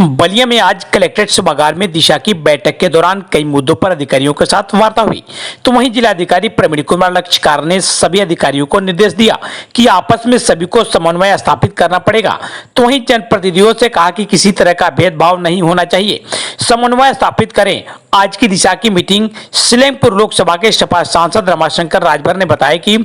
बलिया में आज कलेक्ट्रेट सभागार में दिशा की बैठक के दौरान कई मुद्दों पर अधिकारियों के साथ वार्ता हुई। तो वहीं जिलाधिकारी प्रवीण कुमार लक्षकार ने सभी अधिकारियों को निर्देश दिया कि आपस में सभी को समन्वय स्थापित करना पड़ेगा। तो वहीं जनप्रतिनिधियों से कहा कि किसी तरह का भेदभाव नहीं होना चाहिए, समन्वय स्थापित करें। आज की दिशा की मीटिंग सलेमपुर लोकसभा के सपा सांसद रमाशंकर राजभर ने बताया कि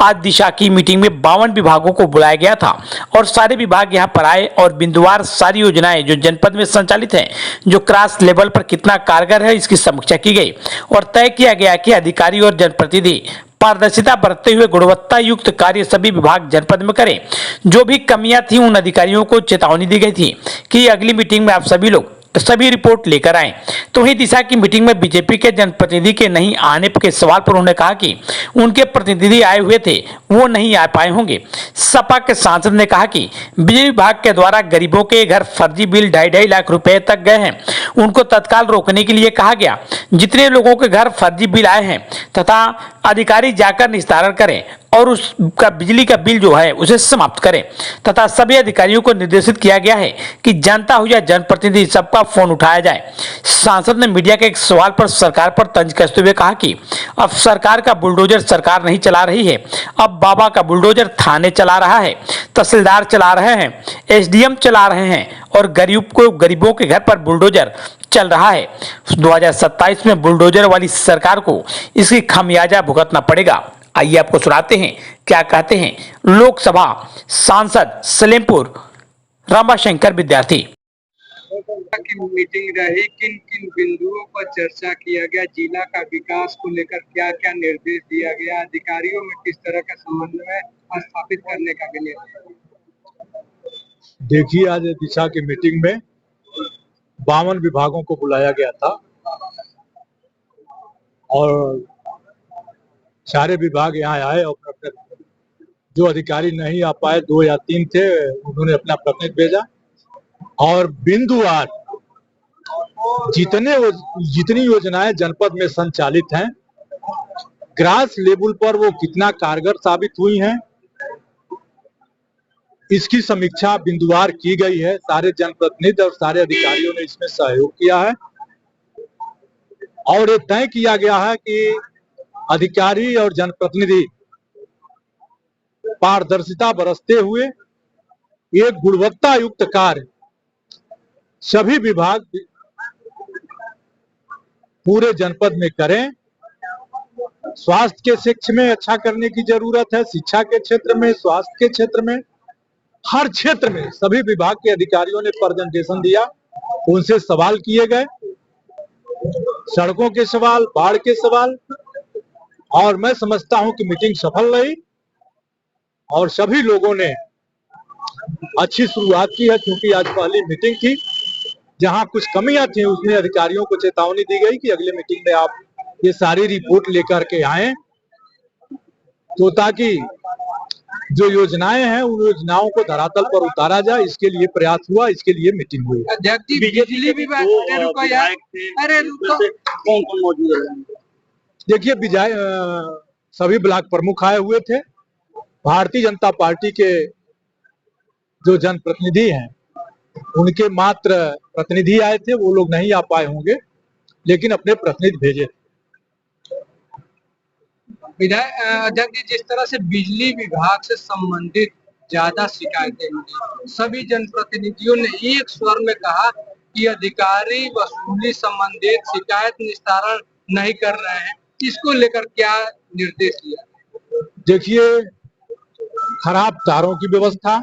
आज दिशा की मीटिंग में 52 विभागों को बुलाया गया था और सारे विभाग यहां पर आए और बिंदुवार सारी योजनाएं जो जनपद में संचालित हैं, जो क्रॉस लेवल पर कितना कारगर है, इसकी समीक्षा की गई और तय किया गया कि अधिकारी और जनप्रतिनिधि पारदर्शिता बरतते हुए गुणवत्ता युक्त कार्य सभी विभाग जनपद में करें। जो भी कमियां थी उन अधिकारियों को चेतावनी दी गई थी कि अगली मीटिंग में आप सभी लोग सभी रिपोर्ट लेकर आए। तो वहीं दिशा की मीटिंग में बीजेपी के जनप्रतिनिधि के नहीं आने के सवाल पर उन्होंने कहा कि उनके प्रतिनिधि आए हुए थे, वो नहीं आ पाए होंगे। सपा के सांसद ने कहा कि बिजली विभाग के द्वारा गरीबों के घर फर्जी बिल 2.5 लाख रुपए तक गए हैं, उनको तत्काल रोकने के लिए कहा गया। जितने लोगों के घर फर्जी बिल आए हैं तथा अधिकारी जाकर निस्तारण करें और उसका बिजली का बिल जो है उसे समाप्त करें तथा सभी अधिकारियों को निर्देशित किया गया है कि जनता हो या जनप्रतिनिधि सबका फोन उठाया जाए। सांसद ने मीडिया के एक सवाल पर सरकार पर तंज कसते हुए कहा कि अब सरकार का बुलडोजर सरकार नहीं चला रही है, अब बाबा का बुलडोजर थाने चला रहा है, तहसीलदार चला रहे हैं, एसडीएम चला रहे हैं और गरीबों के घर पर बुलडोजर चल रहा है। 2027 में बुलडोजर वाली सरकार को इसकी खामियाजा भुगतना पड़ेगा। आइए आपको सुनाते हैं क्या कहते हैं लोकसभा सांसद सलेमपुर रमाशंकर विद्यार्थी। की मीटिंग रही, किन किन बिंदुओं पर चर्चा किया गया, जिला का विकास को लेकर क्या क्या निर्देश दिया गया, अधिकारियों में किस तरह का समन्वय स्थापित करने का भी निर्देश। देखिए, आज दिशा की मीटिंग में 52 विभागों को बुलाया गया था और सारे विभाग यहाँ आए और जो अधिकारी नहीं आ पाए, 2 या 3 थे, उन्होंने अपना प्रतिनिधि भेजा और बिंदुवार जितनी योजनाएं जनपद में संचालित हैं, ग्रास लेवल पर वो कितना कारगर साबित हुई हैं, इसकी समीक्षा बिंदुवार की गई है। सारे जनप्रतिनिधि और सारे अधिकारियों ने इसमें सहयोग किया है और ये तय किया गया है कि अधिकारी और जनप्रतिनिधि पारदर्शिता बरतते हुए एक गुणवत्ता युक्त कार्य सभी विभाग पूरे जनपद में करें। स्वास्थ्य के क्षेत्र में अच्छा करने की जरूरत है, शिक्षा के क्षेत्र में, स्वास्थ्य के क्षेत्र में, हर क्षेत्र में सभी विभाग के अधिकारियों ने प्रेजेंटेशन दिया, उनसे सवाल किए गए, सड़कों के सवाल, बाढ़ के सवाल, और मैं समझता हूं कि मीटिंग सफल रही और सभी लोगों ने अच्छी शुरुआत की है। क्योंकि आज पहली मीटिंग थी, जहां कुछ कमियां थी उसमें अधिकारियों को चेतावनी दी गई कि अगले मीटिंग में आप ये सारी रिपोर्ट लेकर के आए, तो ताकि जो योजनाएं हैं उन योजनाओं को धरातल पर उतारा जाए, इसके लिए प्रयास हुआ, इसके लिए मीटिंग हुई। बिजली विभाग कौन मौजूद है? देखिए, सभी ब्लॉक प्रमुख आए हुए थे। भारतीय जनता पार्टी के जो जनप्रतिनिधि हैं उनके मात्र प्रतिनिधि आए थे, वो लोग नहीं आ पाए होंगे, लेकिन अपने प्रतिनिधि भेजे थे। अध्यक्ष जी, जिस तरह से बिजली विभाग से संबंधित ज्यादा शिकायतें मिली, सभी जनप्रतिनिधियों ने एक स्वर में कहा कि अधिकारी वसूली संबंधित शिकायत निस्तारण नहीं कर रहे हैं, इसको लेकर क्या निर्देश दिया? देखिए, खराब तारों की व्यवस्था,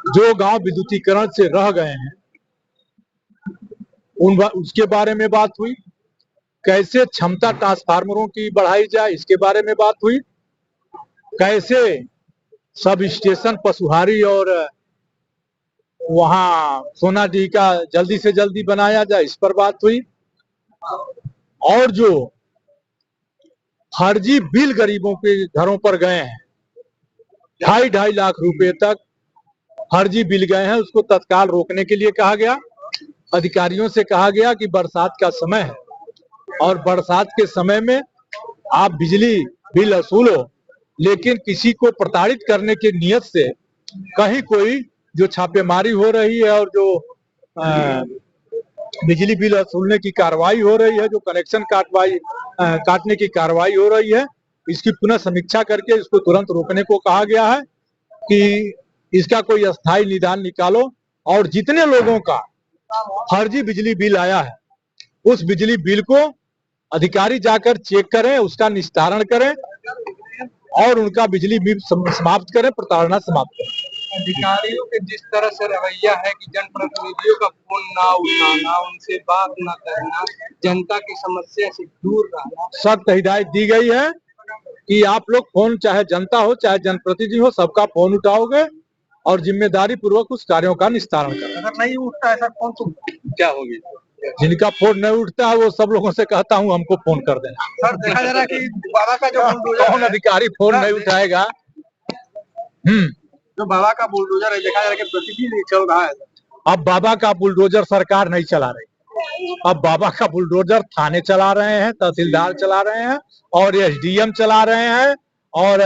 जो गांव विद्युतीकरण से रह गए हैं उसके बारे में बात हुई, कैसे क्षमता ट्रांसफार्मरों की बढ़ाई जाए इसके बारे में बात हुई, कैसे सब स्टेशन पशुहारी और वहां सोनाडीह का जल्दी से जल्दी बनाया जाए, इस पर बात हुई, और जो फर्जी बिल गरीबों के घरों पर गए हैं, 2.5 लाख रुपए तक फर्जी बिल गए हैं, उसको तत्काल रोकने के लिए कहा गया। अधिकारियों से कहा गया कि बरसात का समय है और बरसात के समय में आप बिजली बिल वसूलो, लेकिन किसी को प्रताड़ित करने की नियत से कहीं कोई जो छापेमारी हो रही है और जो बिजली बिल वसूलने की कार्रवाई हो रही है, जो कनेक्शन काटने की कार्रवाई हो रही है, इसकी पुनः समीक्षा करके इसको तुरंत रोकने को कहा गया है कि इसका कोई अस्थायी निदान निकालो और जितने लोगों का फर्जी बिजली बिल आया है उस बिजली बिल को अधिकारी जाकर चेक करें, उसका निस्तारण करें और उनका बिजली बिल समाप्त करें, प्रताड़ना समाप्त करें। अधिकारियों के जिस तरह से रवैया है कि जनप्रतिनिधियों का फोन ना उठाना, उनसे बात ना करना, जनता की समस्या से दूर रहना, सख्त हिदायत दी गई है कि आप लोग फोन, चाहे जनता हो चाहे जनप्रतिनिधि हो, सबका फोन उठाओगे और जिम्मेदारी पूर्वक उस कार्यों का निस्तारण करें। अगर नहीं उठता ऐसा फोन तो क्या होगी? जिनका फोन नहीं उठता है वो सब लोगों से कहता हूं हमको फोन कर देना। सर देखा जा रहा है कि बाबा का जो बुलडोजर कौन अधिकारी फोन नहीं उठाएगा? जो बाबा का बुलडोजर है, देखा जा रहा है कि प्रतिदिन चल रहा है। अब बाबा का बुलडोजर सरकार नहीं चला रही, अब बाबा का बुलडोजर थाने चला रहे हैं, तहसीलदार चला रहे हैं और एसडीएम चला रहे हैं और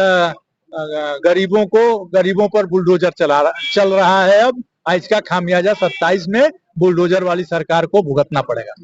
गरीबों पर बुलडोजर चल रहा है। अब इसका खामियाजा 27 में बुलडोजर वाली सरकार को भुगतना पड़ेगा।